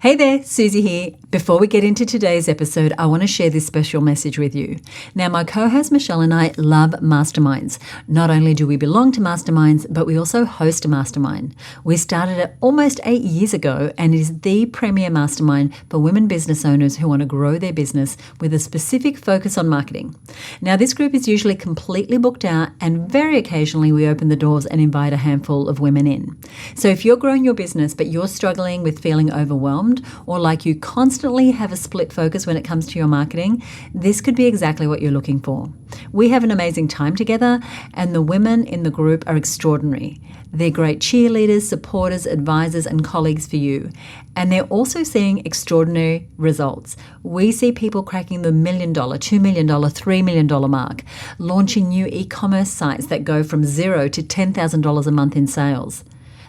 Hey there, Suzi here. Before we get into today's episode, I want to share this special message with you. Now, my co-host Michelle and I love masterminds. Not only do we belong to masterminds, but we also host a mastermind. We started it almost 8 years ago, and it is the premier mastermind for women business owners who want to grow their business with a specific focus on marketing. Now, this group is usually completely booked out, and very occasionally we open the doors and invite a handful of women in. So if you're growing your business, but you're struggling with feeling overwhelmed, or like you constantly have a split focus when it comes to your marketing, this could be exactly what you're looking for. We have an amazing time together, and the women in the group are extraordinary. They're great cheerleaders, supporters, advisors, and colleagues for you. And they're also seeing extraordinary results. We see people cracking the $1 million, $2 million, $3 million mark, launching new e-commerce sites that go from $0 to $10,000 a month in sales.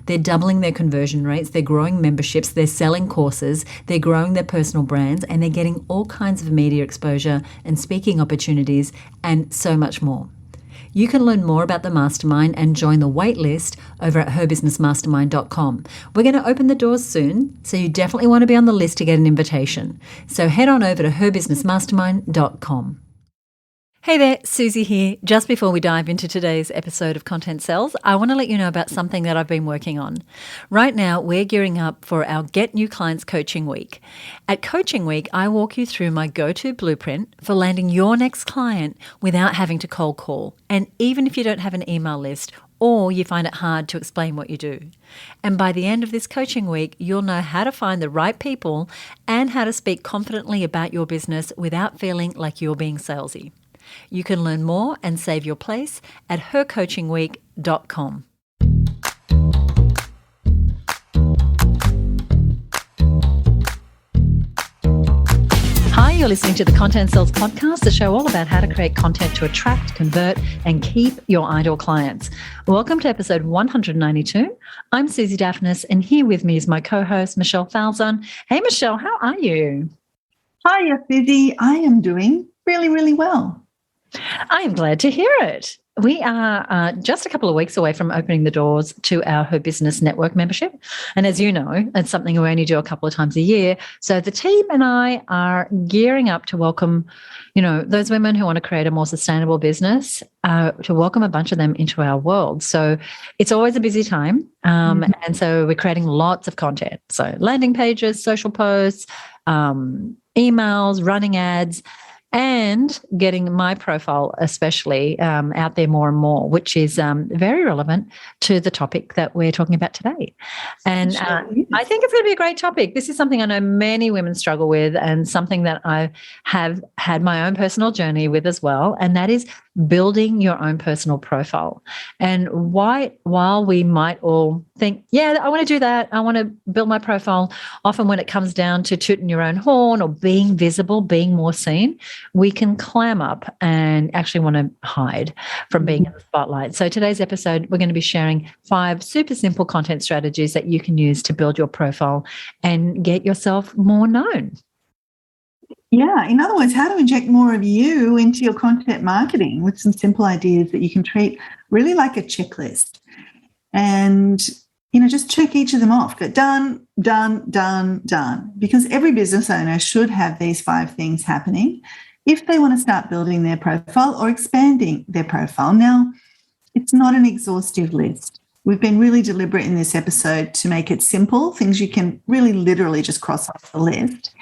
They're doubling their conversion rates, they're growing memberships, they're selling courses, they're growing their personal brands, and they're getting all kinds of media exposure and speaking opportunities and so much more. You can learn more about the mastermind and join the waitlist over at herbusinessmastermind.com. We're going to open the doors soon, so you definitely want to be on the list to get an invitation. So head on over to herbusinessmastermind.com. Hey there, Suzi here. Just before we dive into today's episode of Content Sells, I want to let you know about something that I've been working on. Right now, we're gearing up for our Get New Clients Coaching Week. At Coaching Week, I walk you through my go-to blueprint for landing your next client without having to cold call, and even if you don't have an email list or you find it hard to explain what you do. And by the end of this coaching week, you'll know how to find the right people and how to speak confidently about your business without feeling like you're being salesy. You can learn more and save your place at hercoachingweek.com. Hi, you're listening to the Content Sells podcast, the show all about how to create content to attract, convert, and keep your ideal clients. Welcome to episode 192. I'm Suzi Dafnis, and here with me is my co-host, Michelle Falzon. Hey, Michelle, how are you? Hi, Suzi. I am doing really, really well. I am glad to hear it. We are just a couple of weeks away from opening the doors to our Her Business Network membership. And as you know, it's something we only do a couple of times a year. So the team and I are gearing up to welcome, those women who want to create a more sustainable business, to welcome a bunch of them into our world. So it's always a busy time. And so we're creating lots of content. So landing pages, social posts, emails, running ads, and getting my profile especially out there more and more, which is very relevant to the topic that we're talking about today. And I think it's going to be a great topic. This is something I know many women struggle with, and something that I have had my own personal journey with as well, and that is building your own personal profile. And while we might all think, yeah, I want to do that, I want to build my profile, often when it comes down to tooting your own horn or being visible, being more seen, we can clam up and actually want to hide from being in the spotlight. So today's episode, we're going to be sharing 5 super simple content strategies that you can use to build your profile and get yourself more known. Yeah, in other words, how to inject more of you into your content marketing with some simple ideas that you can treat really like a checklist. And, just check each of them off. Go done, done, done, done. Because every business owner should have these 5 things happening if they want to start building their profile or expanding their profile. Now, it's not an exhaustive list. We've been really deliberate in this episode to make it simple, things you can really literally just cross off the list.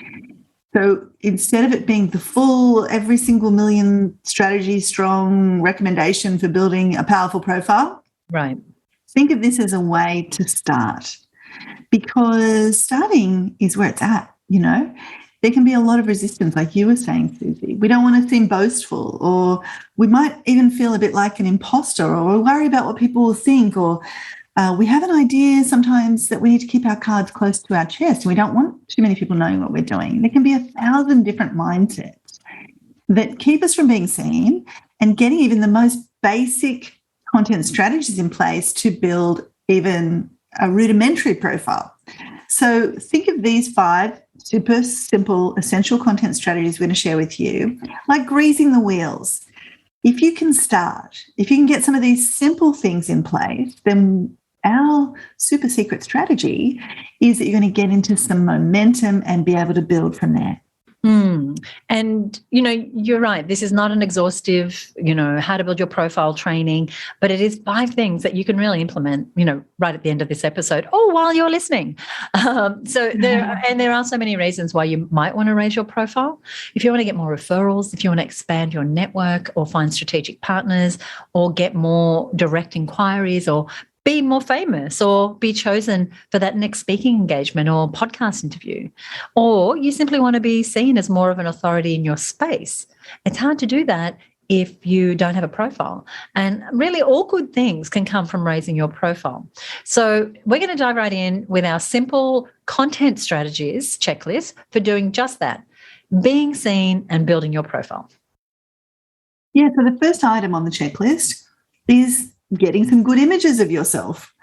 So instead of it being the full, every single million strategy strong recommendation for building a powerful profile, right? Think of this as a way to start, because starting is where it's at. There can be a lot of resistance, like you were saying, Suzi. We don't want to seem boastful, or we might even feel a bit like an imposter, or we worry about what people will think, or we have an idea sometimes that we need to keep our cards close to our chest, and we don't want too many people knowing what we're doing. There can be 1,000 different mindsets that keep us from being seen and getting even the most basic content strategies in place to build even a rudimentary profile. So think of these 5 super simple, essential content strategies we're going to share with you, like greasing the wheels. If you can get some of these simple things in place, then our super secret strategy is that you're going to get into some momentum and be able to build from there. And, you're right. This is not an exhaustive, how to build your profile training, but it is 5 things that you can really implement, right at the end of this episode or while you're listening. There are so many reasons why you might want to raise your profile. If you want to get more referrals, if you want to expand your network or find strategic partners or get more direct inquiries or be more famous or be chosen for that next speaking engagement or podcast interview, or you simply want to be seen as more of an authority in your space. It's hard to do that if you don't have a profile. And really all good things can come from raising your profile. So we're going to dive right in with our simple content strategies checklist for doing just that, being seen and building your profile. Yeah, so the first item on the checklist is getting some good images of yourself.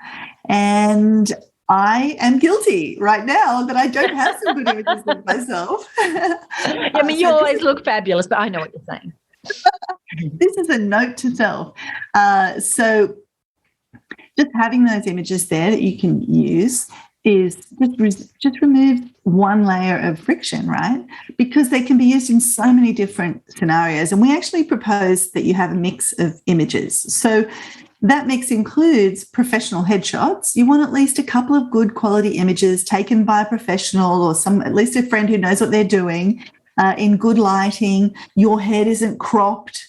And I am guilty right now that I don't have some good images of myself. You always look fabulous, but I know what you're saying. This is a note to self. So just having those images there that you can use is just remove one layer of friction, right? Because they can be used in so many different scenarios. And we actually propose that you have a mix of images. So that mix includes professional headshots. You want at least a couple of good quality images taken by a professional or at least a friend who knows what they're doing, in good lighting. Your head isn't cropped.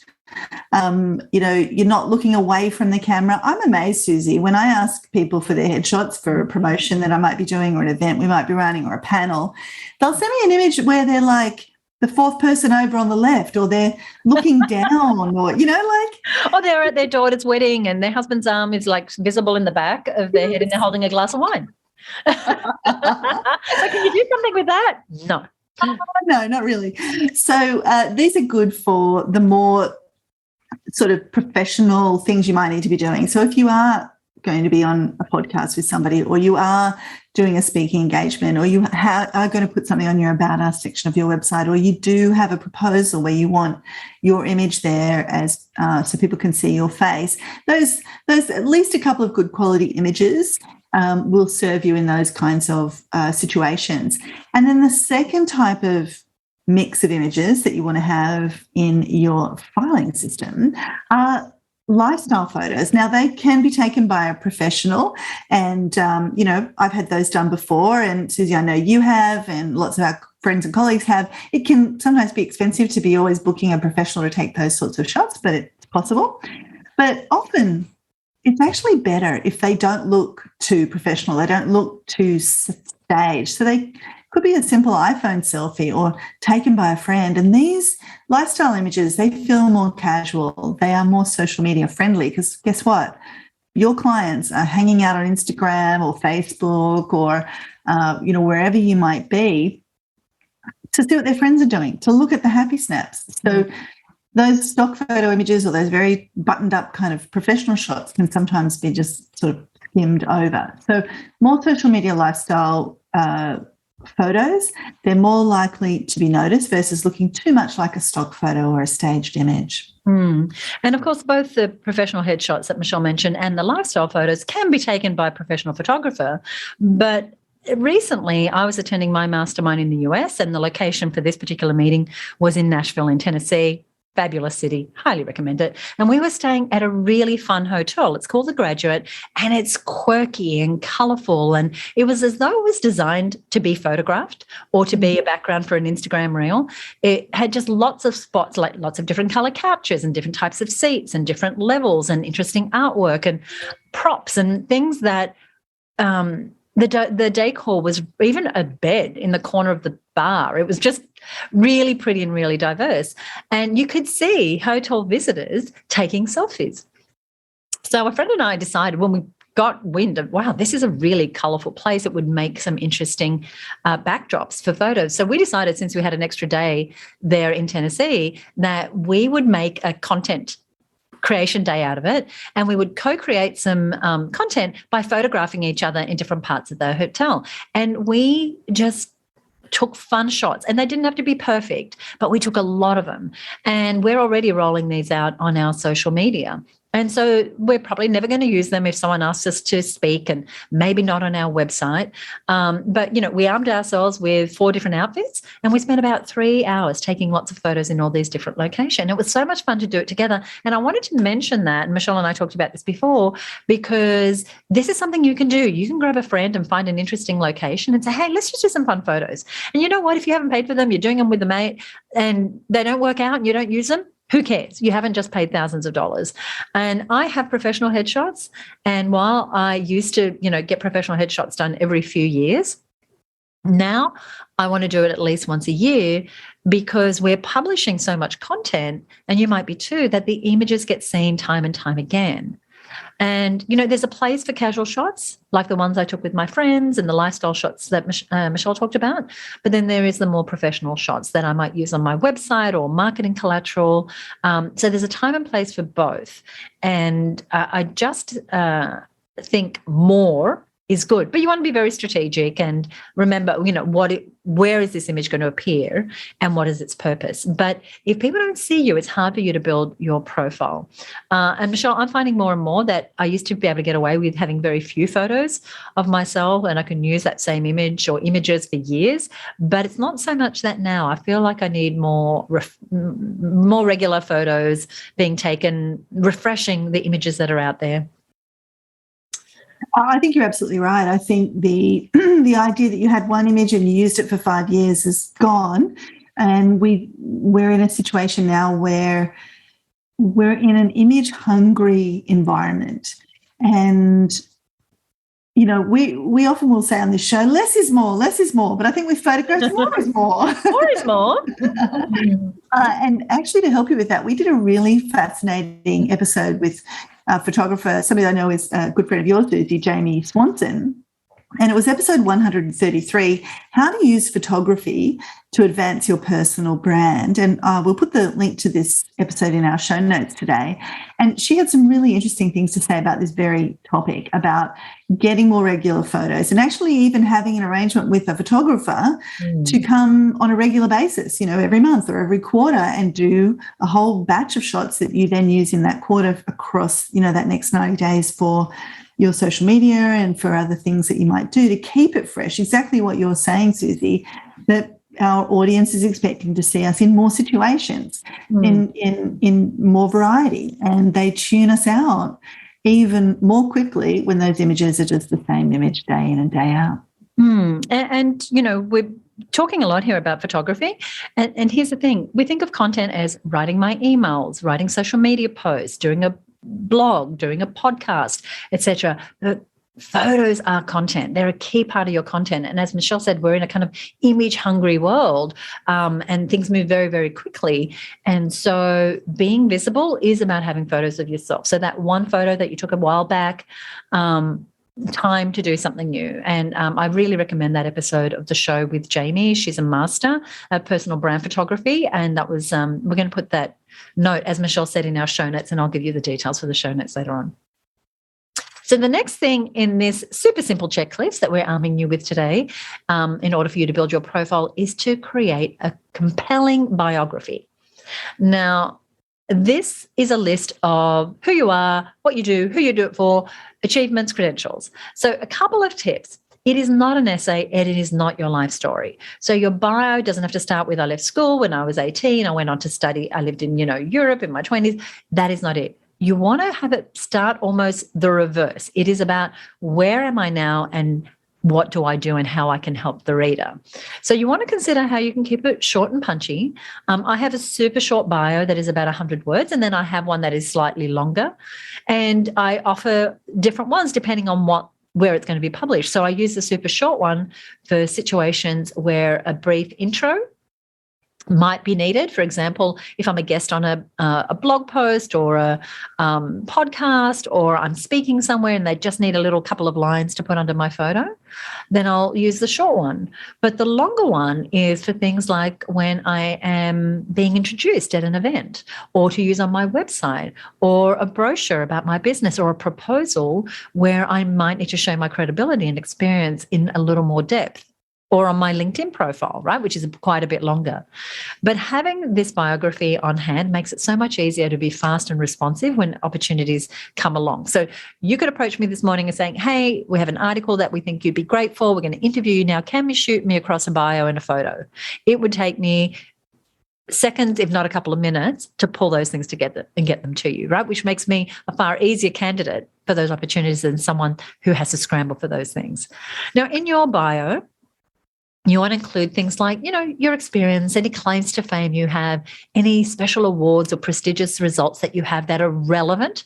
You're not looking away from the camera. I'm amazed, Suzi, when I ask people for their headshots for a promotion that I might be doing or an event we might be running or a panel, they'll send me an image where they're like the 4th person over on the left, or they're looking down, or, or they're at their daughter's wedding and their husband's arm is like visible in the back of their head and they're holding a glass of wine. So can you do something with that? No. No, not really. So these are good for the more sort of professional things you might need to be doing. So if you are going to be on a podcast with somebody, or you are doing a speaking engagement, or you are going to put something on your About Us section of your website, or you do have a proposal where you want your image there as so people can see your face, those at least a couple of good quality images will serve you in those kinds of situations. And then the second type of mix of images that you want to have in your filing system are lifestyle photos. Now, they can be taken by a professional, and I've had those done before, and Suzi, I know you have, and lots of our friends and colleagues have. It can sometimes be expensive to be always booking a professional to take those sorts of shots, but it's possible. But often it's actually better if they don't look too professional, they don't look too staged. So they could be a simple iPhone selfie or taken by a friend. And these lifestyle images, they feel more casual. They are more social media friendly, because guess what? Your clients are hanging out on Instagram or Facebook or, wherever you might be, to see what their friends are doing, to look at the happy snaps. So those stock photo images or those very buttoned up kind of professional shots can sometimes be just sort of skimmed over. So more social media lifestyle photos, they're more likely to be noticed versus looking too much like a stock photo or a staged image. And of course, both the professional headshots that Michelle mentioned and the lifestyle photos can be taken by a professional photographer. But recently, I was attending my mastermind in the US, and the location for this particular meeting was in Nashville in Tennessee. Fabulous city, highly recommend it. And we were staying at a really fun hotel. It's called The Graduate, and it's quirky and colourful. And it was as though it was designed to be photographed or to be a background for an Instagram reel. It had just lots of spots, like lots of different colour couches and different types of seats and different levels and interesting artwork and props and things that the decor was even a bed in the corner of the bar. It was just really pretty and really diverse. And you could see hotel visitors taking selfies. So a friend and I decided when we got wind of, wow, this is a really colourful place, it would make some interesting backdrops for photos. So we decided, since we had an extra day there in Tennessee, that we would make a content creation day out of it, and we would co-create some content by photographing each other in different parts of the hotel. And we just took fun shots, and they didn't have to be perfect, but we took a lot of them. And we're already rolling these out on our social media. And so we're probably never going to use them if someone asks us to speak, and maybe not on our website. But, we armed ourselves with 4 different outfits, and we spent about 3 hours taking lots of photos in all these different locations. It was so much fun to do it together. And I wanted to mention that, and Michelle and I talked about this before, because this is something you can do. You can grab a friend and find an interesting location and say, hey, let's just do some fun photos. And you know what? If you haven't paid for them, you're doing them with a mate and they don't work out and you don't use them, who cares? You haven't just paid thousands of dollars. And I have professional headshots. And while I used to, get professional headshots done every few years, now I want to do it at least once a year, because we're publishing so much content, and you might be too, that the images get seen time and time again. And, there's a place for casual shots, like the ones I took with my friends and the lifestyle shots that Michelle talked about. But then there is the more professional shots that I might use on my website or marketing collateral. So there's a time and place for both. And I just think more is good, but you want to be very strategic and remember, where is this image going to appear and what is its purpose? But if people don't see you, it's hard for you to build your profile. And Michelle, I'm finding more and more that I used to be able to get away with having very few photos of myself, and I can use that same image or images for years, but it's not so much that now. I feel like I need more regular photos being taken, refreshing the images that are out there. I think you're absolutely right. I think the idea that you had one image and you used it for 5 years is gone. And we're in a situation now where we're in an image-hungry environment. And, we often will say on this show, less is more, less is more. But I think with photographs, more is more. More is more. And actually, to help you with that, we did a really fascinating episode with photographer, somebody I know is a good friend of yours, Suzi, Jamie Swanson. And it was episode 133, How to Use Photography to Advance Your Personal Brand. And we'll put the link to this episode in our show notes today. And she had some really interesting things to say about this very topic, about getting more regular photos and actually even having an arrangement with a photographer to come on a regular basis, every month or every quarter, and do a whole batch of shots that you then use in that quarter across, that next 90 days for your social media and for other things that you might do to keep it fresh. Exactly what you're saying, Suzi, that our audience is expecting to see us in more situations, in more variety, and they tune us out even more quickly when those images are just the same image day in and day out. And we're talking a lot here about photography. And here's the thing. We think of content as writing my emails, writing social media posts, doing a blog, doing a podcast, etc. But photos are content. They're a key part of your content. And as Michelle said, we're in a kind of image-hungry world, and things move very, very quickly. And so being visible is about having photos of yourself. So that one photo that you took a while back, time to do something new. And I really recommend that episode of the show with Jamie. She's a master of personal brand photography. And that was, we're going to put that note, as Michelle said, in our show notes, and I'll give you the details for the show notes later on. So the next thing in this super simple checklist that we're arming you with today, in order for you to build your profile, is to create a compelling biography. Now, this is a list of who you are, what you do, who you do it for, achievements, credentials. So a couple of tips. It is not an essay, and it is not your life story. So your bio doesn't have to start with, I left school when I was 18, I went on to study, I lived in, Europe in my 20s. That is not it. You want to have it start almost the reverse. It is about where am I now and what do I do and how I can help the reader. So you want to consider how you can keep it short and punchy. I have a super short bio that is about 100 words, and then I have one that is slightly longer. And I offer different ones depending on where it's going to be published. So I use the super short one for situations where a brief intro might be needed. For example, if I'm a guest on a blog post or a podcast, or I'm speaking somewhere and they just need a little couple of lines to put under my photo, then I'll use the short one. But the longer one is for things like when I am being introduced at an event, or to use on my website, or a brochure about my business, or a proposal where I might need to show my credibility and experience in a little more depth. or on my LinkedIn profile, right, which is quite a bit longer. But having this biography on hand makes it so much easier to be fast and responsive when opportunities come along. So you could approach me this morning and saying, hey, we have an article that we think you'd be great for. We're going to interview you now. Can you shoot me across a bio and a photo? It would take me seconds, if not a couple of minutes, to pull those things together and get them to you, right? Which makes me a far easier candidate for those opportunities than someone who has to scramble for those things. Now, in your bio, you want to include things like, your experience, any claims to fame you have, any special awards or prestigious results that you have that are relevant.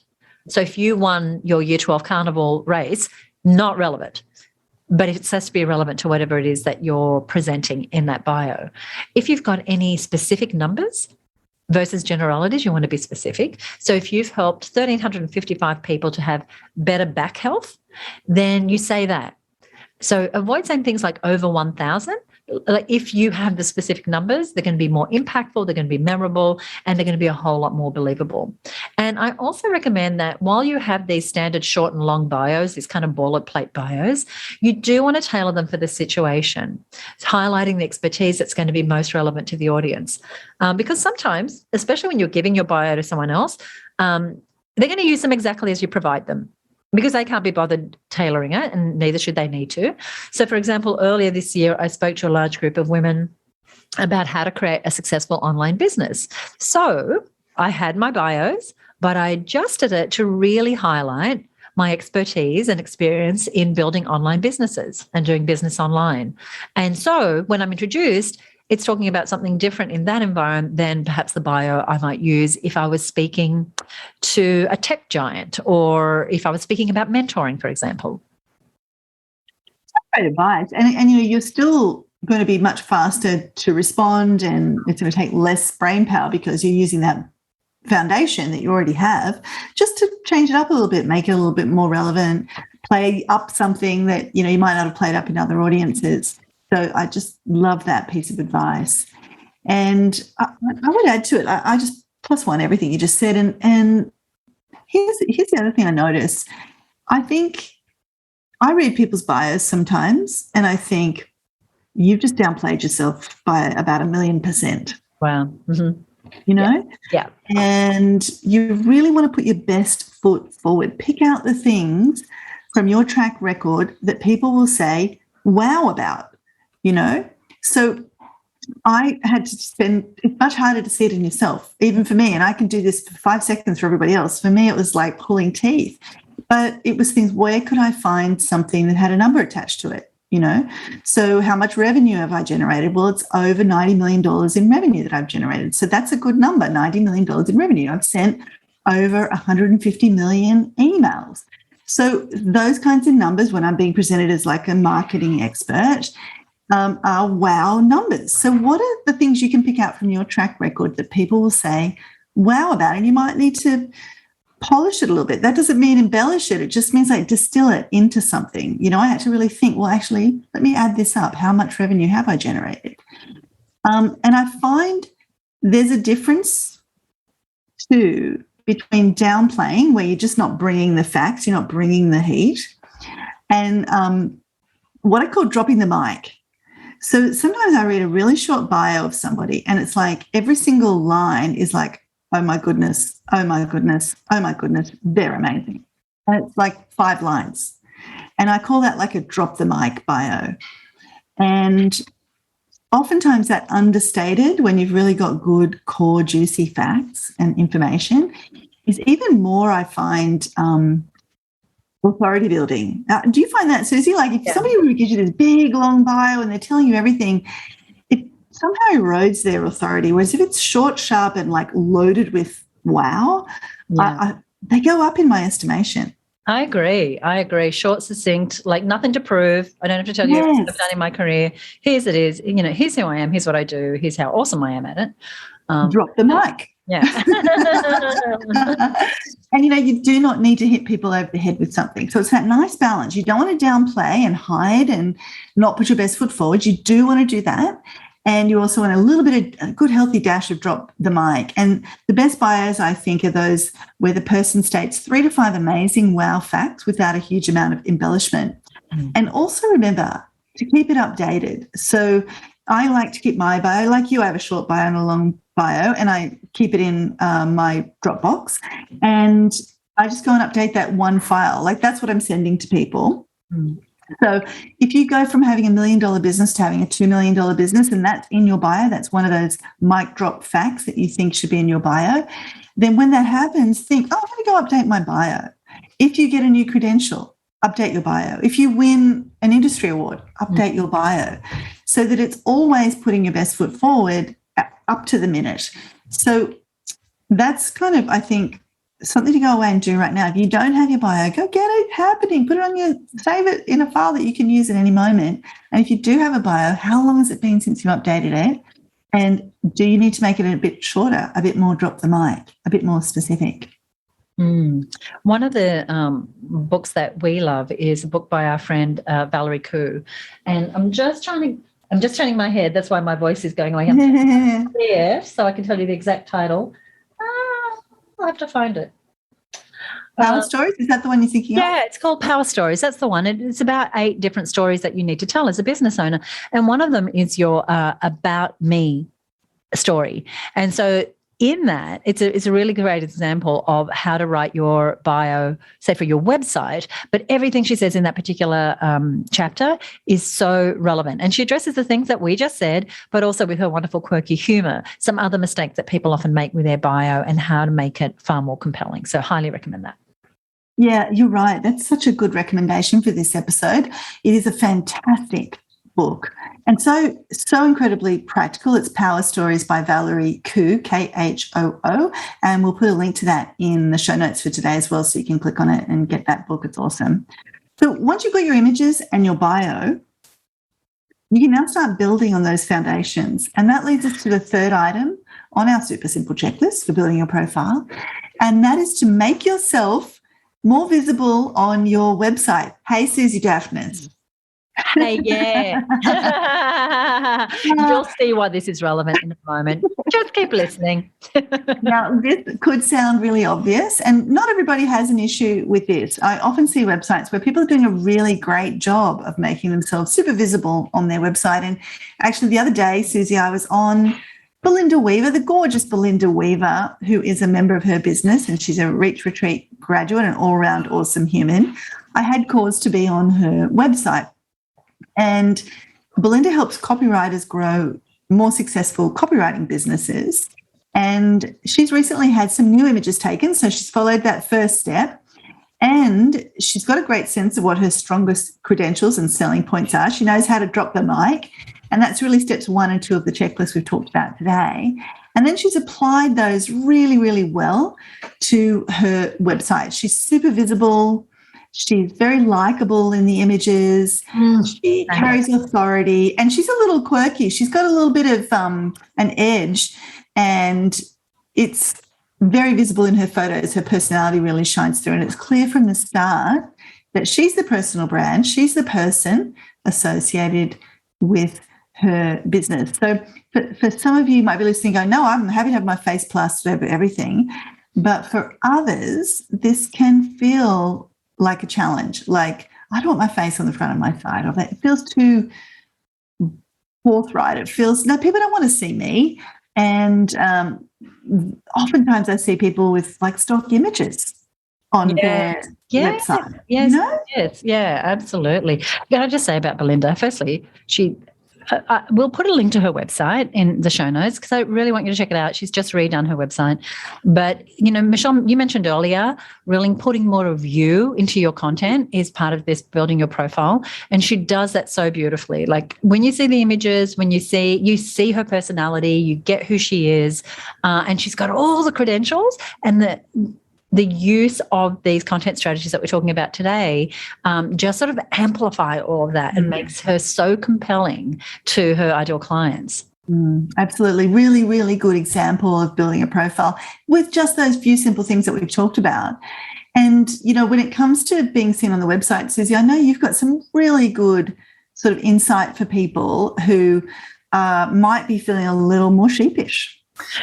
So if you won your Year 12 Carnival race, not relevant, but it has to be relevant to whatever it is that you're presenting in that bio. If you've got any specific numbers versus generalities, you want to be specific. So if you've helped 1,355 people to have better back health, then you say that. So avoid saying things like over 1,000. Like if you have the specific numbers, they're going to be more impactful, they're going to be memorable, and they're going to be a whole lot more believable. And I also recommend that while you have these standard short and long bios, these kind of boilerplate bios, you do want to tailor them for the situation, highlighting the expertise that's going to be most relevant to the audience. Because sometimes, especially when you're giving your bio to someone else, they're going to use them exactly as you provide them, because they can't be bothered tailoring it, and neither should they need to. So, for example, earlier this year, I spoke to a large group of women about how to create a successful online business. So I had my bios, but I adjusted it to really highlight my expertise and experience in building online businesses and doing business online. And so when I'm introduced, it's talking about something different in that environment than perhaps the bio I might use if I was speaking to a tech giant or if I was speaking about mentoring, for example. Great advice. And you're still going to be much faster to respond, and it's going to take less brain power because you're using that foundation that you already have, just to change it up a little bit, make it a little bit more relevant, play up something that, you might not have played up in other audiences. So I just love that piece of advice. And I would add to it, I just +1 everything you just said. And here's the other thing I notice. I think I read people's bios sometimes and I think you've just downplayed yourself by about 1,000,000%. Wow. Mm-hmm. Yeah. And you really want to put your best foot forward. Pick out the things from your track record that people will say, wow, about. So I had to it's much harder to see it in yourself, even for me. And I can do this for 5 seconds for everybody else. For me, it was like pulling teeth. But it was things, where could I find something that had a number attached to it? So how much revenue have I generated? Well, it's over $90 million in revenue that I've generated. So that's a good number, $90 million in revenue. I've sent over 150 million emails. So those kinds of numbers, when I'm being presented as like a marketing expert, are wow numbers. So what are the things you can pick out from your track record that people will say wow about? And you might need to polish it a little bit. That doesn't mean embellish it. It just means like distill it into something. I had to really think, well, actually, let me add this up. How much revenue have I generated? And I find there's a difference too between downplaying, where you're just not bringing the facts, you're not bringing the heat, and what I call dropping the mic. So sometimes I read a really short bio of somebody and it's like every single line is like, oh my goodness, oh my goodness, oh my goodness, they're amazing. And it's like 5 lines. And I call that like a drop the mic bio. And oftentimes that understated, when you've really got good core juicy facts and information, is even more, I find, authority building. Do you find that, Suzi? Like if somebody really gives you this big, long bio and they're telling you everything, it somehow erodes their authority. Whereas if it's short, sharp, and like loaded with wow, they go up in my estimation. I agree. Short, succinct, like nothing to prove. I don't have to tell you everything I've done in my career. Here's it is. Here's who I am. Here's what I do. Here's how awesome I am at it. Drop the mic. Yeah. And, you do not need to hit people over the head with something. So it's that nice balance. You don't want to downplay and hide and not put your best foot forward. You do want to do that. And you also want a little bit of a good, healthy dash of drop the mic. And the best bios, I think, are those where the person states 3 to 5 amazing wow facts without a huge amount of embellishment. And also remember, to keep it updated. So I like to keep my bio, like you, I have a short bio and a long bio, and I keep it in my Dropbox. And I just go and update that one file. Like that's what I'm sending to people. So if you go from having $1 million business to having a $2 million business, and that's in your bio, that's one of those mic drop facts that you think should be in your bio, then when that happens, think, oh, I'm going to go update my bio. If you get a new credential, update your bio. If you win an industry award, update your bio, so that it's always putting your best foot forward up to the minute. So that's kind of, I think, something to go away and do right now. If you don't have your bio, go get it happening. Put it on save it in a file that you can use at any moment. And if you do have a bio, how long has it been since you updated it? And do you need to make it a bit shorter, a bit more drop the mic, a bit more specific? One of the books that we love is a book by our friend Valerie Khoo, and I'm just turning my head. That's why my voice is going like there, so I can tell you the exact title. I'll have to find it. Power Stories, is that the one you're thinking of? Yeah, it's called Power Stories. That's the one. It's about 8 different stories that you need to tell as a business owner, and one of them is your about me story. And so in that, it's a really great example of how to write your bio, say for your website, but everything she says in that particular chapter is so relevant. And she addresses the things that we just said, but also with her wonderful quirky humor, some other mistakes that people often make with their bio and how to make it far more compelling. So highly recommend that. Yeah, you're right. That's such a good recommendation for this episode. It is a fantastic book and so incredibly practical. It's Power Stories by Valerie Khoo, Khoo, and we'll put a link to that in the show notes for today as well, so you can click on it and get that book. It's awesome. So once you've got your images and your bio, you can now start building on those foundations, and that leads us to the third item on our super simple checklist for building your profile, and that is to make yourself more visible on your website. Hey, Suzi Dafnis. Hey, yeah. You'll see why this is relevant in a moment. Just keep listening. Now, this could sound really obvious, and not everybody has an issue with this. I often see websites where people are doing a really great job of making themselves super visible on their website. And actually, the other day, Suzi, I was on Belinda Weaver, the gorgeous Belinda Weaver, who is a member of her business, and she's a Reach Retreat graduate, an all-round awesome human. I had cause to be on her website. And Belinda helps copywriters grow more successful copywriting businesses. And she's recently had some new images taken, so she's followed that first step. And she's got a great sense of what her strongest credentials and selling points are. She knows how to drop the mic. And that's really steps 1 and 2 of the checklist we've talked about today. And then she's applied those really, really well to her website. She's super visible. She's very likable in the images. She carries authority, and she's a little quirky. She's got a little bit of an edge, and it's very visible in her photos. Her personality really shines through, and it's clear from the start that she's the personal brand. She's the person associated with her business. So for some of you might be listening going, no, I'm happy to have my face plastered over everything. But for others, this can feel like a challenge. Like, I don't want my face on the front of my site, or that it feels too forthright. It feels, no, people don't want to see me. And oftentimes I see people with like stock images on their website. Yes, you know? yes, yeah, absolutely. Can I just say about Belinda? Firstly, we'll put a link to her website in the show notes because I really want you to check it out. She's just redone her website. But, Michelle, you mentioned earlier, really putting more of you into your content is part of this building your profile. And she does that so beautifully. Like when you see the images, when you see her personality, you get who she is, and she's got all the credentials, and the use of these content strategies that we're talking about today just sort of amplify all of that and makes her so compelling to her ideal clients. Absolutely. Really, really good example of building a profile with just those few simple things that we've talked about. And, when it comes to being seen on the website, Suzi, I know you've got some really good sort of insight for people who might be feeling a little more sheepish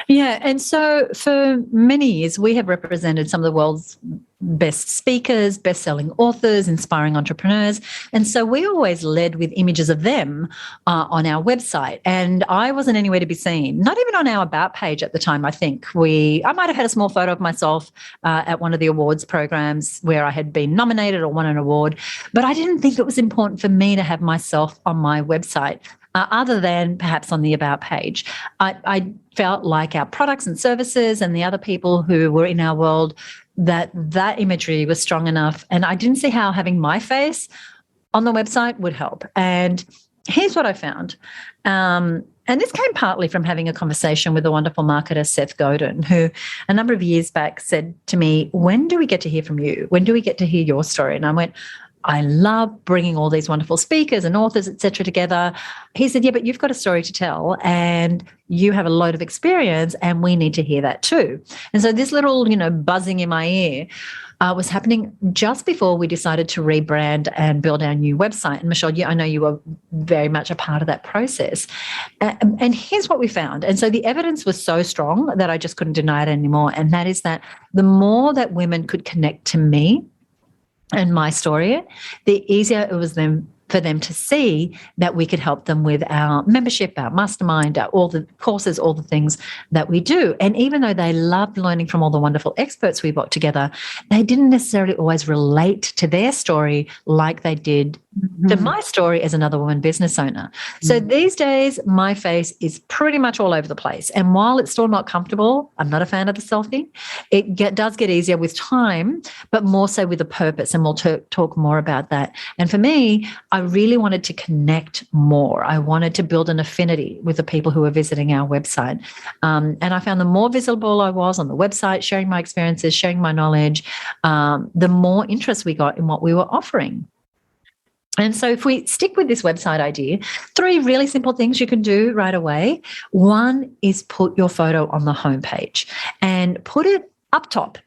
Yeah. And so for many years, we have represented some of the world's best speakers, best-selling authors, inspiring entrepreneurs. And so we always led with images of them on our website. And I wasn't anywhere to be seen, not even on our About page at the time. I think I might have had a small photo of myself at one of the awards programs where I had been nominated or won an award. But I didn't think it was important for me to have myself on my website. Other than perhaps on the About page. I felt like our products and services and the other people who were in our world, that imagery was strong enough. And I didn't see how having my face on the website would help. And here's what I found. And this came partly from having a conversation with the wonderful marketer, Seth Godin, who a number of years back said to me, when do we get to hear from you? When do we get to hear your story? And I went, I love bringing all these wonderful speakers and authors, et cetera, together. He said, yeah, but you've got a story to tell and you have a load of experience and we need to hear that too. And so this little, buzzing in my ear was happening just before we decided to rebrand and build our new website. And Michelle, I know you were very much a part of that process. And here's what we found. And so the evidence was so strong that I just couldn't deny it anymore. And that is that the more that women could connect to me and my story, the easier it was for them to see that we could help them with our membership, our mastermind, all the courses, all the things that we do. And even though they loved learning from all the wonderful experts we brought together, they didn't necessarily always relate to their story like they did to my story as another woman business owner. So these days, my face is pretty much all over the place. And while it's still not comfortable, I'm not a fan of the selfie, it does get easier with time, but more so with a purpose. And we'll talk more about that. And for me, I really wanted to connect more. I wanted to build an affinity with the people who were visiting our website. And I found the more visible I was on the website, sharing my experiences, sharing my knowledge, the more interest we got in what we were offering. And so if we stick with this website idea, 3 really simple things you can do right away. One is put your photo on the homepage and put it up top.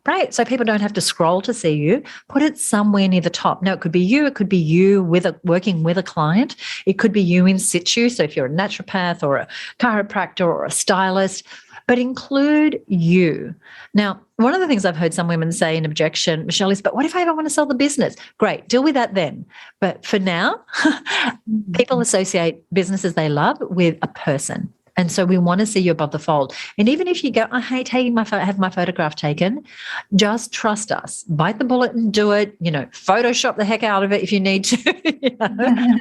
Right, so people don't have to scroll to see you. Put it somewhere near the top. Now, it could be you. It could be you working with a client. It could be you in situ. So if you're a naturopath or a chiropractor or a stylist, but include you. Now, one of the things I've heard some women say in objection, Michelle, is, but what if I ever want to sell the business? Great, deal with that then. But for now, people associate businesses they love with a person. And so we want to see you above the fold. And even if you go, I hate have my photograph taken, just trust us. Bite the bullet and do it. Photoshop the heck out of it if you need to.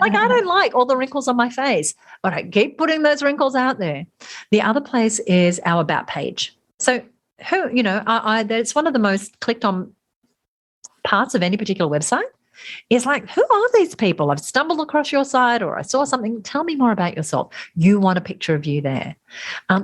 Like, I don't like all the wrinkles on my face. All right, keep putting those wrinkles out there. The other place is our About page. So that's one of the most clicked on parts of any particular website. Is like, who are these people? I've stumbled across your site or I saw something. Tell me more about yourself. You want a picture of you there.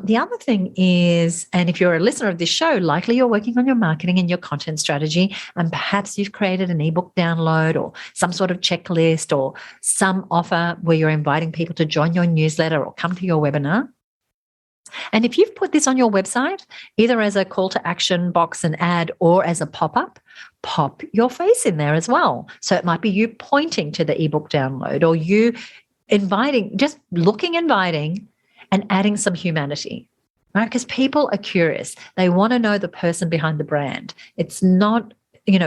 The other thing is, and if you're a listener of this show, likely you're working on your marketing and your content strategy, and perhaps you've created an ebook download or some sort of checklist or some offer where you're inviting people to join your newsletter or come to your webinar. And if you've put this on your website, either as a call to action box and ad or as a pop-up, pop your face in there as well. So it might be you pointing to the ebook download or you inviting, just looking inviting and adding some humanity, right? Because people are curious. They want to know the person behind the brand. It's not,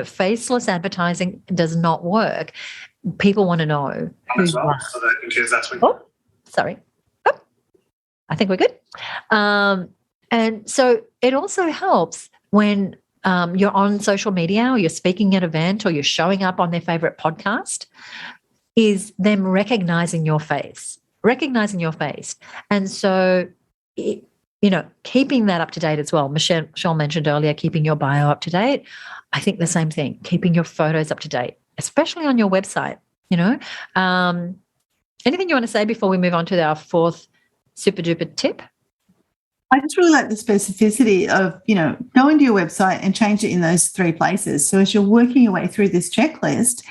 faceless advertising does not work. People want to know who you are. So that, in case that's what Oh, sorry. I think we're good. And so it also helps when you're on social media or you're speaking at an event or you're showing up on their favorite podcast, is them recognizing your face. And so, keeping that up to date as well. Michelle mentioned earlier, keeping your bio up to date. I think the same thing, keeping your photos up to date, especially on your website. Anything you want to say before we move on to our 4th super duper tip? I just really like the specificity of, go into your website and change it in those 3 places. So as you're working your way through this checklist,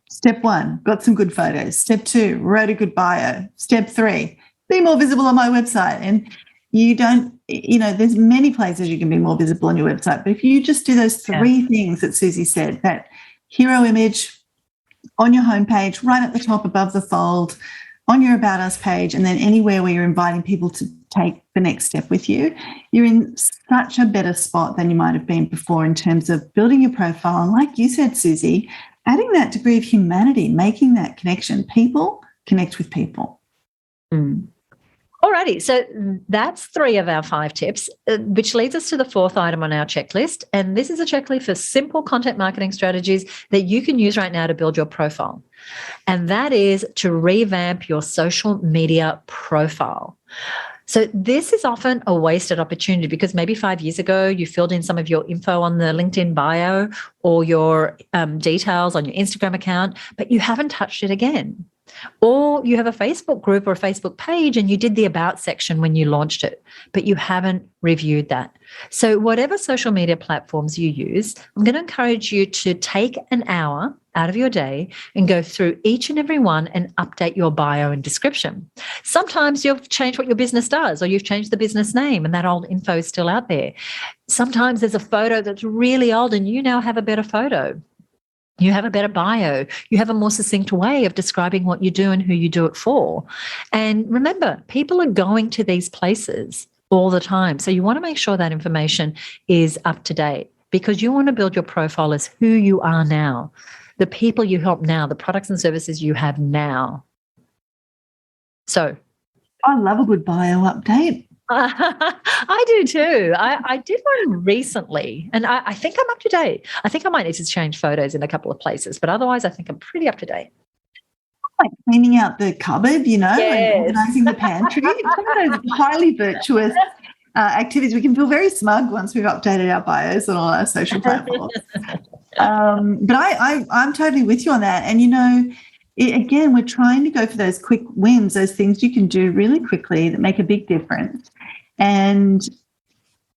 step 1, got some good photos. Step 2, wrote a good bio. Step 3, be more visible on my website. And you don't, there's many places you can be more visible on your website. But if you just do those 3 things that Suzi said, that hero image on your homepage, right at the top above the fold, on your About Us page, and then anywhere where you're inviting people to take the next step with you, you're in such a better spot than you might have been before in terms of building your profile. And like you said, Suzi, adding that degree of humanity, making that connection. People connect with people. Alrighty, so that's 3 of our 5 tips, which leads us to the 4th item on our checklist. And this is a checklist for simple content marketing strategies that you can use right now to build your profile. And that is to revamp your social media profile. So this is often a wasted opportunity because maybe 5 years ago you filled in some of your info on the LinkedIn bio or your details on your Instagram account, but you haven't touched it again. Or you have a Facebook group or a Facebook page and you did the About section when you launched it, but you haven't reviewed that. So whatever social media platforms you use, I'm going to encourage you to take an hour out of your day and go through each and every one and update your bio and description. Sometimes you've changed what your business does, or you've changed the business name and that old info is still out there. Sometimes there's a photo that's really old and you now have a better photo. You have a better bio. You have a more succinct way of describing what you do and who you do it for. And remember, people are going to these places all the time. So you want to make sure that information is up to date because you want to build your profile as who you are now, the people you help now, the products and services you have now. So I love a good bio update. I do too. I did one recently and I think I'm up to date. I think I might need to change photos in a couple of places, but otherwise I think I'm pretty up to date. Like cleaning out the cupboard, Yes. and organising the pantry. Some of those highly virtuous activities. We can feel very smug once we've updated our bios on all our social platforms. But I'm totally with you on that. And, again, we're trying to go for those quick wins, those things you can do really quickly that make a big difference. And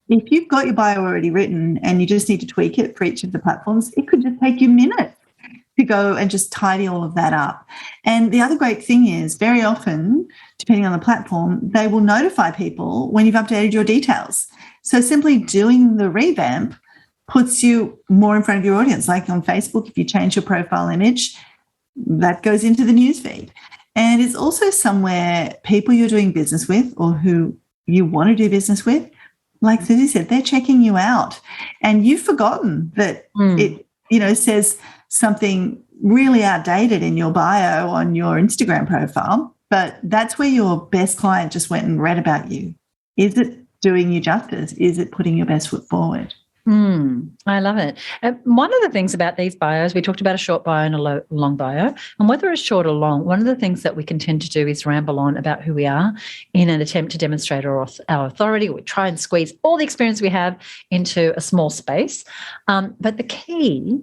if you've got your bio already written and you just need to tweak it for each of the platforms, it could just take you minutes to go and just tidy all of that up. And the other great thing is very often, depending on the platform, they will notify people when you've updated your details. So simply doing the revamp puts you more in front of your audience. Like on Facebook, if you change your profile image, that goes into the newsfeed. And it's also somewhere people you're doing business with or who you want to do business with, like Suzi said, they're checking you out. And you've forgotten that it, says something really outdated in your bio on your Instagram profile, but that's where your best client just went and read about you. Is it doing you justice? Is it putting your best foot forward? I love it. One of the things about these bios, we talked about a short bio and a long bio, and whether it's short or long, one of the things that we can tend to do is ramble on about who we are in an attempt to demonstrate our authority. We try and squeeze all the experience we have into a small space. But the key,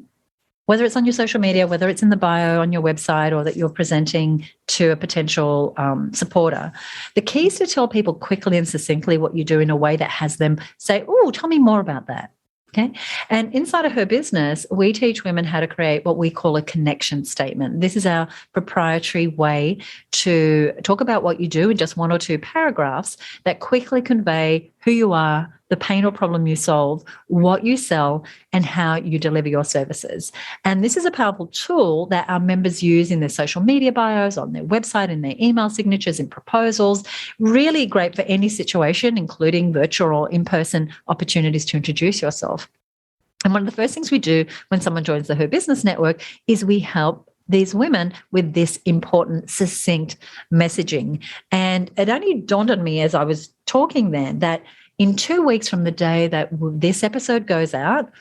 whether it's on your social media, whether it's in the bio on your website or that you're presenting to a potential supporter, the key is to tell people quickly and succinctly what you do in a way that has them say, oh, tell me more about that. Okay. And inside of Her Business, we teach women how to create what we call a connection statement. This is our proprietary way to talk about what you do in just 1 or 2 paragraphs that quickly convey who you are, the pain or problem you solve, what you sell, and how you deliver your services. And this is a powerful tool that our members use in their social media bios, on their website, in their email signatures, in proposals. Really great for any situation, including virtual or in-person opportunities to introduce yourself. And one of the first things we do when someone joins the Her Business Network is we help these women with this important, succinct messaging. And it only dawned on me as I was talking then that in 2 weeks from the day that this episode goes out,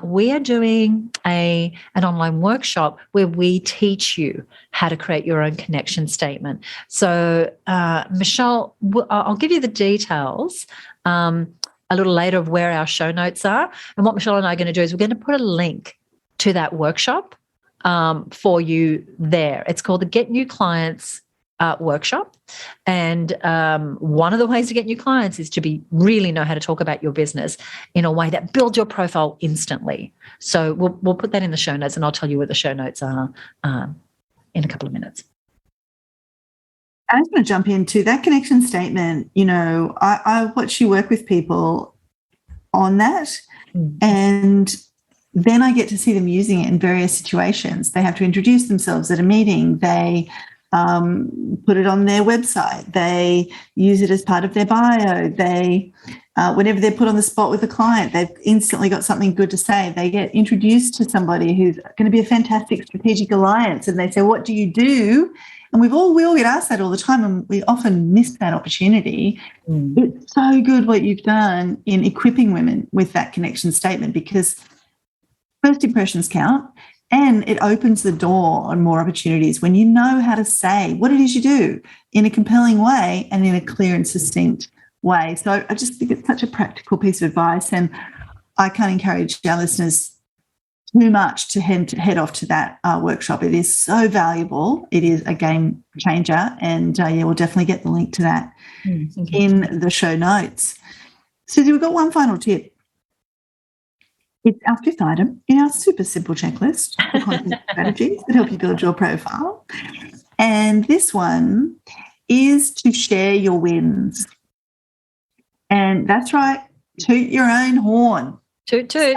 we are doing an online workshop where we teach you how to create your own connection statement. So, Michelle, I'll give you the details a little later of where our show notes are. And what Michelle and I are going to do is we're going to put a link to that workshop for you there. It's called the Get New Clients workshop. And one of the ways to get new clients is to really know how to talk about your business in a way that builds your profile instantly. So we'll put that in the show notes, and I'll tell you where the show notes are in a couple of minutes. I was going to jump into that connection statement. I watch you work with people on that, and then I get to see them using it in various situations. They have to introduce themselves at a meeting. They put it on their website. They use it as part of their bio. They, whenever they're put on the spot with a client, they've instantly got something good to say. They get introduced to somebody who's going to be a fantastic strategic alliance, and they say, "What do you do?" And we all get asked that all the time, and we often miss that opportunity. It's so good what you've done in equipping women with that connection statement, because first impressions count. And it opens the door on more opportunities when you know how to say what it is you do in a compelling way and in a clear and succinct way. So I just think it's such a practical piece of advice, and I can't encourage our listeners too much to head off to that workshop. It is so valuable. It is a game changer, and we'll definitely get the link to that in the show notes. Suzi, we've got one final tip. It's our fifth item in our super simple checklist for content strategies that help you build your profile. And this one is to share your wins. And that's right, toot your own horn. Toot, toot.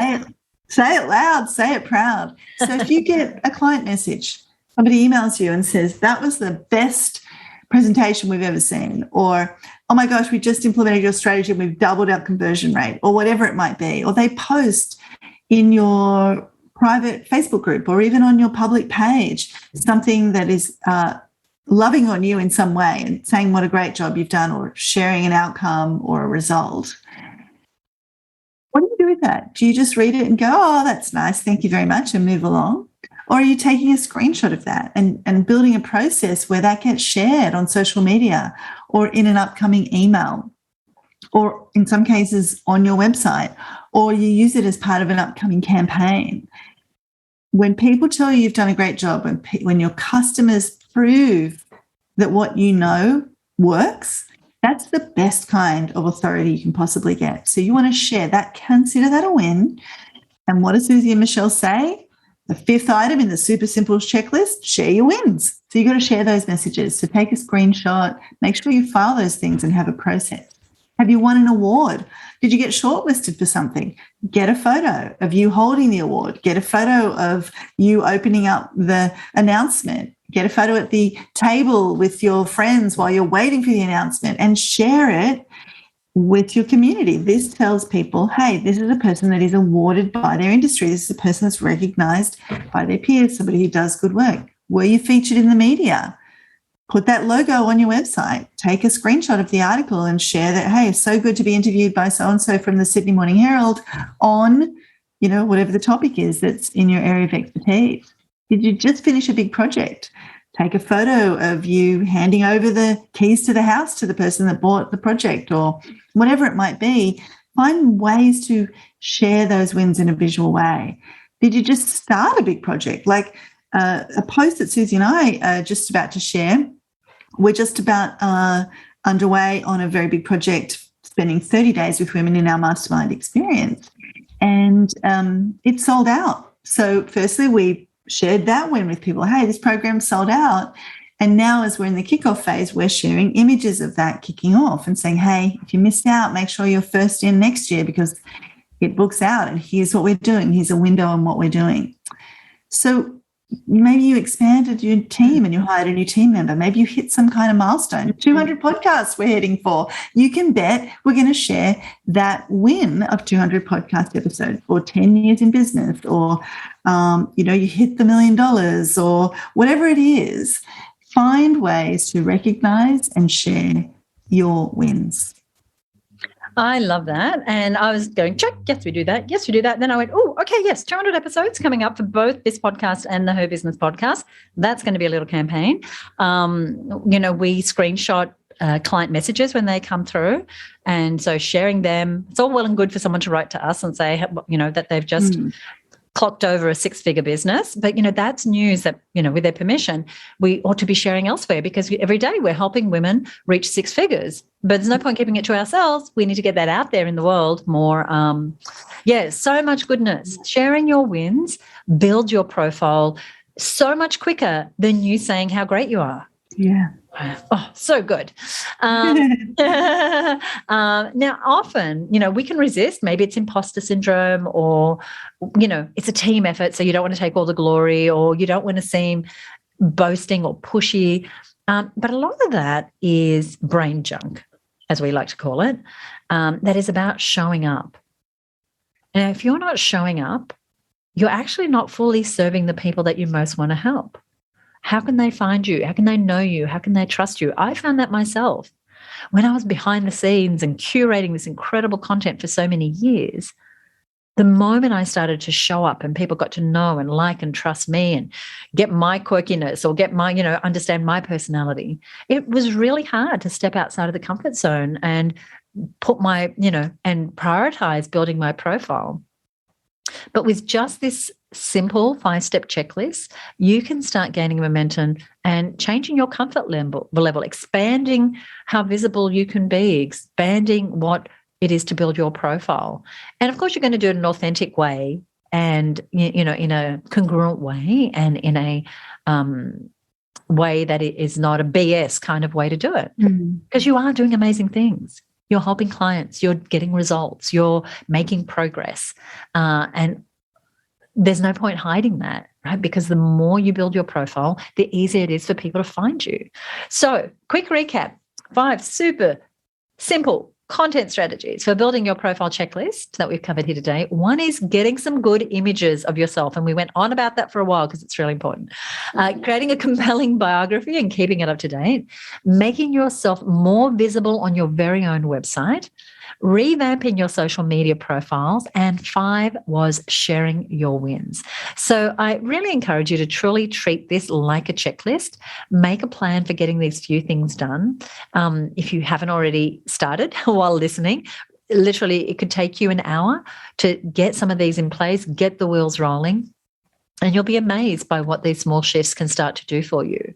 Say it loud, say it proud. So if you get a client message, somebody emails you and says, "That was the best presentation we've ever seen," or, "Oh my gosh, we just implemented your strategy and we've doubled our conversion rate," or whatever it might be, or they post in your private Facebook group or even on your public page something that is loving on you in some way and saying what a great job you've done, or sharing an outcome or a result. What do you do with that? Do you just read it and go, "Oh, that's nice, thank you very much," and move along? Or are you taking a screenshot of that and building a process where that gets shared on social media or in an upcoming email, or in some cases on your website, or you use it as part of an upcoming campaign? When people tell you you've done a great job, when your customers prove that what you know works, that's the best kind of authority you can possibly get. So you want to share that, consider that a win. And what does Suzi and Michelle say? The fifth item in the super simple checklist: share your wins. So you've got to share those messages. So take a screenshot, make sure you file those things and have a process. Have you won an award? Did you get shortlisted for something? Get a photo of you holding the award. Get a photo of you opening up the announcement. Get a photo at the table with your friends while you're waiting for the announcement, and share it with your community. This tells people, hey, this is a person that is awarded by their industry. This is a person that's recognized by their peers, somebody who does good work. Were you featured in the media? Put that logo on your website. Take a screenshot of the article and share that, hey, it's so good to be interviewed by so-and-so from the Sydney Morning Herald on, whatever the topic is that's in your area of expertise. Did you just finish a big project? Take a photo of you handing over the keys to the house to the person that bought the project, or whatever it might be. Find ways to share those wins in a visual way. Did you just start a big project? Like a post that Suzi and I are just about to share. We're just about underway on a very big project, spending 30 days with women in our mastermind experience. And it sold out. So firstly, we shared that win with people. Hey, this program sold out. And now as we're in the kickoff phase, we're sharing images of that kicking off and saying, hey, if you missed out, make sure you're first in next year because it books out and here's what we're doing. Here's a window on what we're doing. So maybe you expanded your team and you hired a new team member. Maybe you hit some kind of milestone. 200 podcasts we're heading for. You can bet we're going to share that win of 200 podcast episodes, or 10 years in business, or, you hit the $1 million, or whatever it is. Find ways to recognize and share your wins. I love that. And I was going, check, yes, we do that. Yes, we do that. Then I went, oh, okay, yes, 200 episodes coming up for both this podcast and the Her Business podcast. That's going to be a little campaign. We screenshot client messages when they come through. And so sharing them, it's all well and good for someone to write to us and say, that they've just clocked over a 6-figure business. But, that's news that, with their permission, we ought to be sharing elsewhere, because every day we're helping women reach 6 figures. But there's no point keeping it to ourselves. We need to get that out there in the world more. So much goodness. Sharing your wins, build your profile so much quicker than you saying how great you are. Yeah. Oh, so good. Now, often, we can resist. Maybe it's imposter syndrome, or, it's a team effort, so you don't want to take all the glory, or you don't want to seem boasting or pushy. But a lot of that is brain junk, as we like to call it, that is about showing up. Now, if you're not showing up, you're actually not fully serving the people that you most want to help. How can they find you? How can they know you? How can they trust you? I found that myself. When I was behind the scenes and curating this incredible content for so many years, the moment I started to show up and people got to know and like and trust me and get my quirkiness or get my, understand my personality, it was really hard to step outside of the comfort zone and put my, and prioritize building my profile. But with just this simple 5-step checklist, you can start gaining momentum and changing your comfort level, expanding how visible you can be, expanding what it is to build your profile. And of course, you're going to do it in an authentic way and, in a congruent way and in a way that it is not a BS kind of way to do it. Because you are doing amazing things. You're helping clients, you're getting results, you're making progress. And there's no point hiding that, right? Because the more you build your profile, the easier it is for people to find you. So, quick recap, 5 super simple content strategies for building your profile checklist that we've covered here today. One is getting some good images of yourself. And we went on about that for a while because it's really important. Creating a compelling biography and keeping it up to date. Making yourself more visible on your very own website. Revamping your social media profiles. And 5 was sharing your wins. So I really encourage you to truly treat this like a checklist. Make a plan for getting these few things done. If you haven't already started while listening, literally it could take you an hour to get some of these in place, get the wheels rolling. And you'll be amazed by what these small shifts can start to do for you,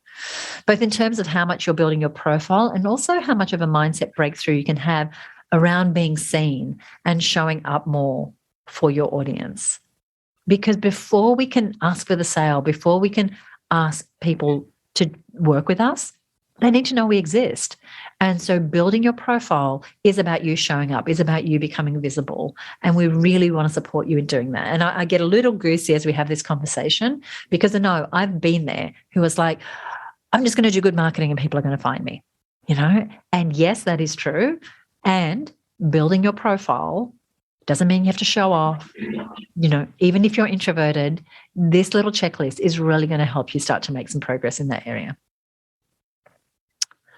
both in terms of how much you're building your profile and also how much of a mindset breakthrough you can have around being seen and showing up more for your audience. Because before we can ask for the sale, before we can ask people to work with us, they need to know we exist. And so building your profile is about you showing up, is about you becoming visible. And we really want to support you in doing that. And I get a little goosey as we have this conversation because I know I've been there who was like, I'm just going to do good marketing and people are going to find me, And yes, that is true. And building your profile doesn't mean you have to show off. Even if you're introverted, this little checklist is really going to help you start to make some progress in that area.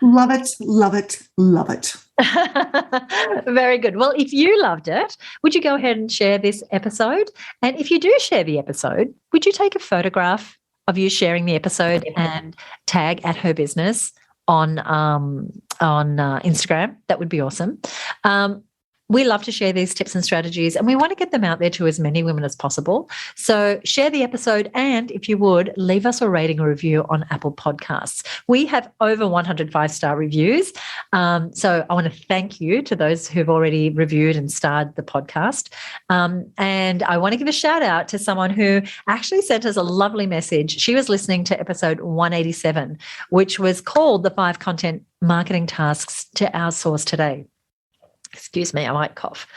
Love it, love it, love it. Very good. Well, if you loved it, would you go ahead and share this episode? And if you do share the episode, would you take a photograph of you sharing the episode and tag at Her Business on Instagram? That would be awesome. We love to share these tips and strategies, and we want to get them out there to as many women as possible. So share the episode, and if you would, leave us a rating or review on Apple Podcasts. We have over 100 5-star reviews. So I want to thank you to those who've already reviewed and starred the podcast. And I want to give a shout out to someone who actually sent us a lovely message. She was listening to episode 187, which was called The 5 Content Marketing Tasks to Outsource Today. Excuse me, I might cough.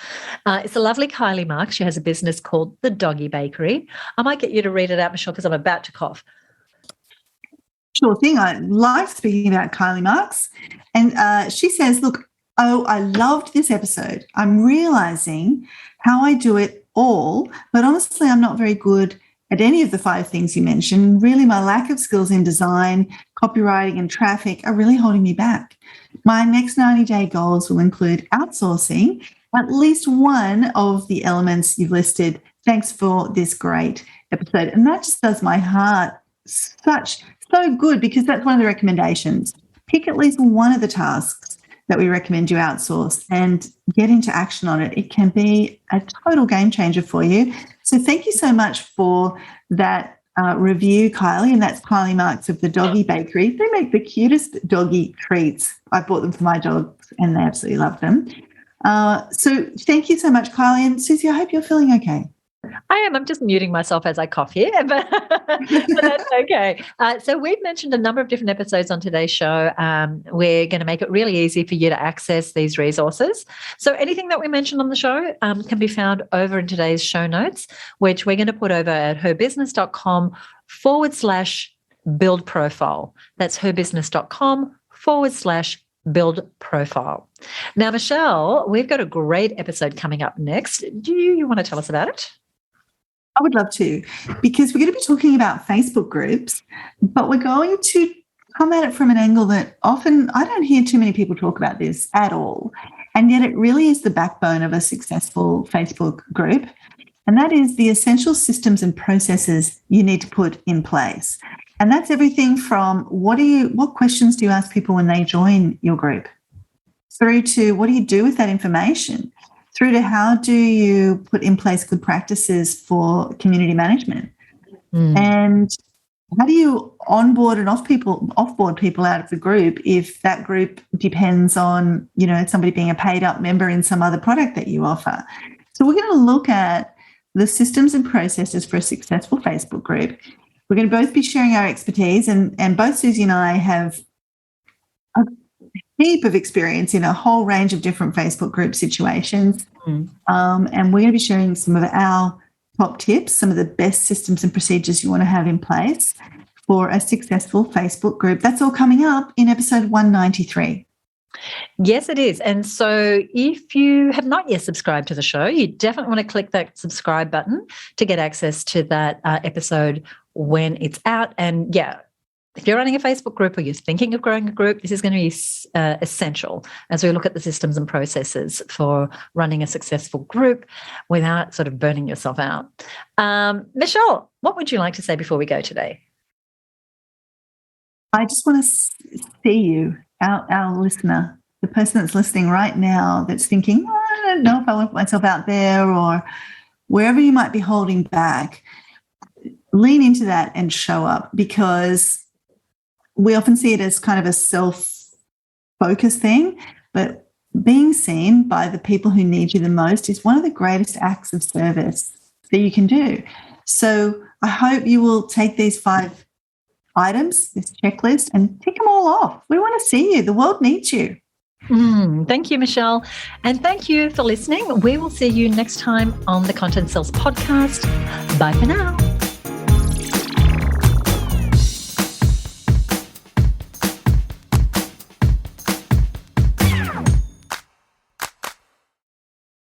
It's a lovely Kylie Marks. She has a business called The Doggy Bakery. I might get you to read it out, Michelle, because I'm about to cough. Sure thing. I like speaking about Kylie Marks. And she says, look, I loved this episode. I'm realizing how I do it all, but honestly, I'm not very good at any of the 5 things you mentioned. Really, my lack of skills in design, copywriting, and traffic are really holding me back. My next 90-day goals will include outsourcing at least one of the elements you've listed. Thanks for this great episode. And that just does my heart so good, because that's one of the recommendations. Pick at least one of the tasks that we recommend you outsource and get into action on it. It can be a total game changer for you. So thank you so much for that review, Kylie, and that's Kylie Marks of the Doggy Bakery. They make the cutest doggy treats. I bought them for my dogs and they absolutely love them. So thank you so much, Kylie. And Suzi, I hope you're feeling okay. I am. I'm just muting myself as I cough here, but that's okay. So we've mentioned a number of different episodes on today's show. We're going to make it really easy for you to access these resources. So anything that we mentioned on the show can be found over in today's show notes, which we're going to put over at herbusiness.com/. build profile. That's herbusiness.com/build profile. Now, Michelle, we've got a great episode coming up next. Do you want to tell us about it? I would love to, because we're going to be talking about Facebook groups, but we're going to come at it from an angle that often I don't hear too many people talk about this at all. And yet it really is the backbone of a successful Facebook group. And that is the essential systems and processes you need to put in place. And that's everything from what questions do you ask people when they join your group, through to what do you do with that information, through to how do you put in place good practices for community management, and how do you onboard and offboard people out of the group if that group depends on, somebody being a paid up member in some other product that you offer. So we're going to look at the systems and processes for a successful Facebook group. We're going to both be sharing our expertise, and both Suzi and I have a heap of experience in a whole range of different Facebook group situations. And we're going to be sharing some of our top tips, some of the best systems and procedures you want to have in place for a successful Facebook group. That's all coming up in episode 193. Yes, it is. And so if you have not yet subscribed to the show, you definitely want to click that subscribe button to get access to that episode when it's out. And yeah, if you're running a Facebook group or you're thinking of growing a group, this is going to be essential as we look at the systems and processes for running a successful group without sort of burning yourself out. Michelle, what would you like to say before we go today? I just want to see you, our listener, the person that's listening right now that's thinking, I don't know if I want myself out there, or wherever you might be holding back. Lean into that and show up, because we often see it as kind of a self-focused thing, but being seen by the people who need you the most is one of the greatest acts of service that you can do. So I hope you will take these 5 items, this checklist, and tick them all off. We want to see you. The world needs you. Thank you, Michelle. And thank you for listening. We will see you next time on the Content Sells podcast. Bye for now.